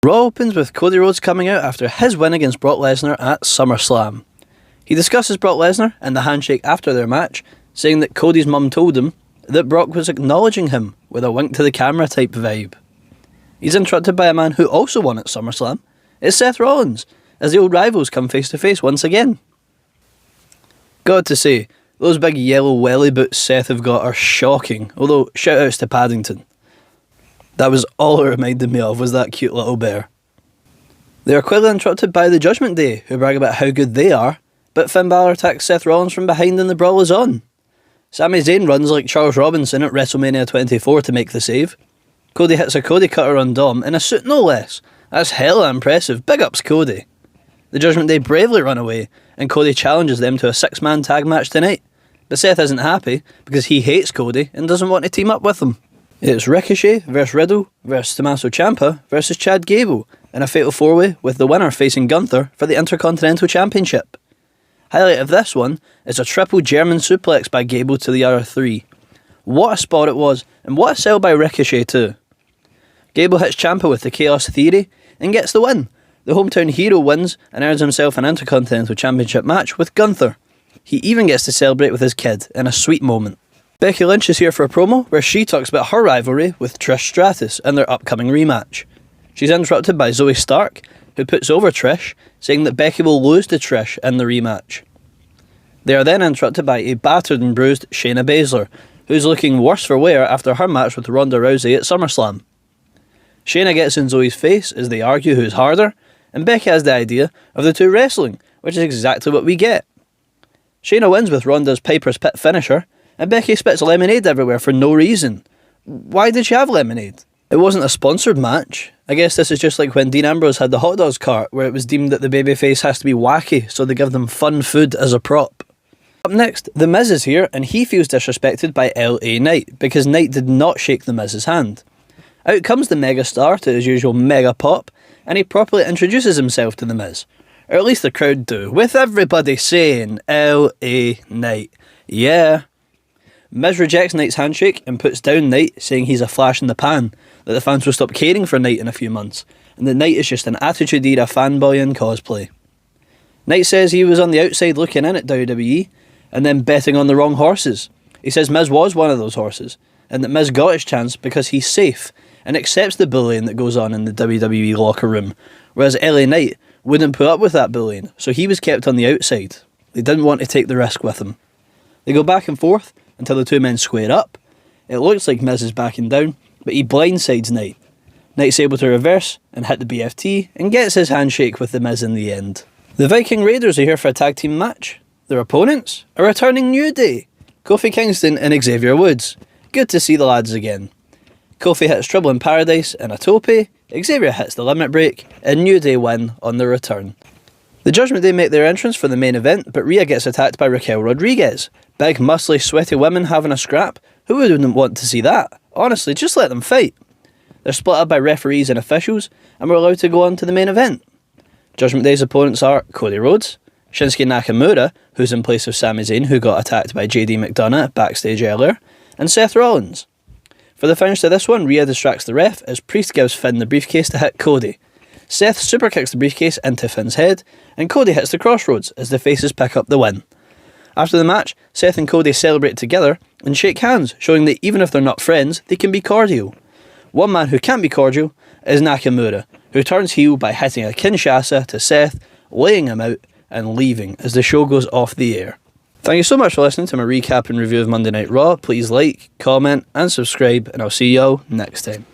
Raw opens with Cody Rhodes coming out after his win against Brock Lesnar at Summerslam. He discusses Brock Lesnar and the handshake after their match, saying that Cody's mum told him that Brock was acknowledging him with a wink to the camera type vibe. He's interrupted by a man who also won at SummerSlam. It's Seth Rollins, as the old rivals come face to face once again. Got to say, those big yellow welly boots Seth have got are shocking, although shout outs to Paddington. That was all it reminded me of, was that cute little bear. They are quickly interrupted by the Judgment Day, who brag about how good they are, but Finn Balor attacks Seth Rollins from behind and the brawl is on. Sami Zayn runs like Charles Robinson at WrestleMania 24 to make the save. Cody hits a Cody cutter on Dom in a suit no less. That's hella impressive, big ups Cody. The Judgment Day bravely run away, and Cody challenges them to a 6-man tag match tonight. But Seth isn't happy, because he hates Cody and doesn't want to team up with him. It's Ricochet vs Riddle vs Tommaso Ciampa vs Chad Gable in a fatal 4-way, with the winner facing Gunther for the Intercontinental Championship. Highlight of this one is a triple German suplex by Gable to the other three. What a spot it was, and what a sell by Ricochet too. Gable hits Ciampa with the Chaos Theory and gets the win. The hometown hero wins and earns himself an Intercontinental Championship match with Gunther. He even gets to celebrate with his kid in a sweet moment. Becky Lynch is here for a promo where she talks about her rivalry with Trish Stratus and their upcoming rematch. She's interrupted by Zoe Stark, who puts over Trish, saying that Becky will lose to Trish in the rematch. They are then interrupted by a battered and bruised Shayna Baszler, who's looking worse for wear after her match with Ronda Rousey at SummerSlam. Shayna gets in Zoe's face as they argue who's harder, and Becky has the idea of the two wrestling, which is exactly what we get. Shayna wins with Ronda's Piper's Pit finisher, and Becky spits lemonade everywhere for no reason. Why did she have lemonade? It wasn't a sponsored match. I guess this is just like when Dean Ambrose had the hot dogs cart, where it was deemed that the babyface has to be wacky, so they give them fun food as a prop. Up next, The Miz is here, and he feels disrespected by LA Knight, because Knight did not shake The Miz's hand. Out comes the megastar to his usual mega pop, and he properly introduces himself to The Miz. Or at least the crowd do, with everybody saying, LA Knight. Yeah. Miz rejects Knight's handshake and puts down Knight, saying he's a flash in the pan, that the fans will stop caring for Knight in a few months, and that Knight is just an Attitude Era fanboy in cosplay. Knight says he was on the outside looking in at WWE, and then betting on the wrong horses. He says Miz was one of those horses, and that Miz got his chance because he's safe, and accepts the bullying that goes on in the WWE locker room, whereas LA Knight wouldn't put up with that bullying, so he was kept on the outside. They didn't want to take the risk with him. They go back and forth until the two men square up. It looks like Miz is backing down, but he blindsides Knight. Knight's able to reverse and hit the BFT and gets his handshake with The Miz in the end. The Viking Raiders are here for a tag team match. Their opponents, a returning New Day, Kofi Kingston and Xavier Woods. Good to see the lads again. Kofi hits Trouble in Paradise and a tope, Xavier hits the limit break, and New Day win on the return. The Judgment Day make their entrance for the main event, but Rhea gets attacked by Raquel Rodriguez. Big, muscly, sweaty women having a scrap. Who wouldn't want to see that? Honestly, just let them fight. They're split up by referees and officials, and we're allowed to go on to the main event. Judgment Day's opponents are Cody Rhodes, Shinsuke Nakamura, who's in place of Sami Zayn, who got attacked by JD McDonough backstage earlier, and Seth Rollins. For the finish to this one, Rhea distracts the ref as Priest gives Finn the briefcase to hit Cody. Seth superkicks the briefcase into Finn's head, and Cody hits the crossroads as the faces pick up the win. After the match, Seth and Cody celebrate together and shake hands, showing that even if they're not friends, they can be cordial. One man who can't be cordial is Nakamura, who turns heel by hitting a Kinshasa to Seth, laying him out, and leaving as the show goes off the air. Thank you so much for listening to my recap and review of Monday Night Raw. Please like, comment, and subscribe, and I'll see y'all next time.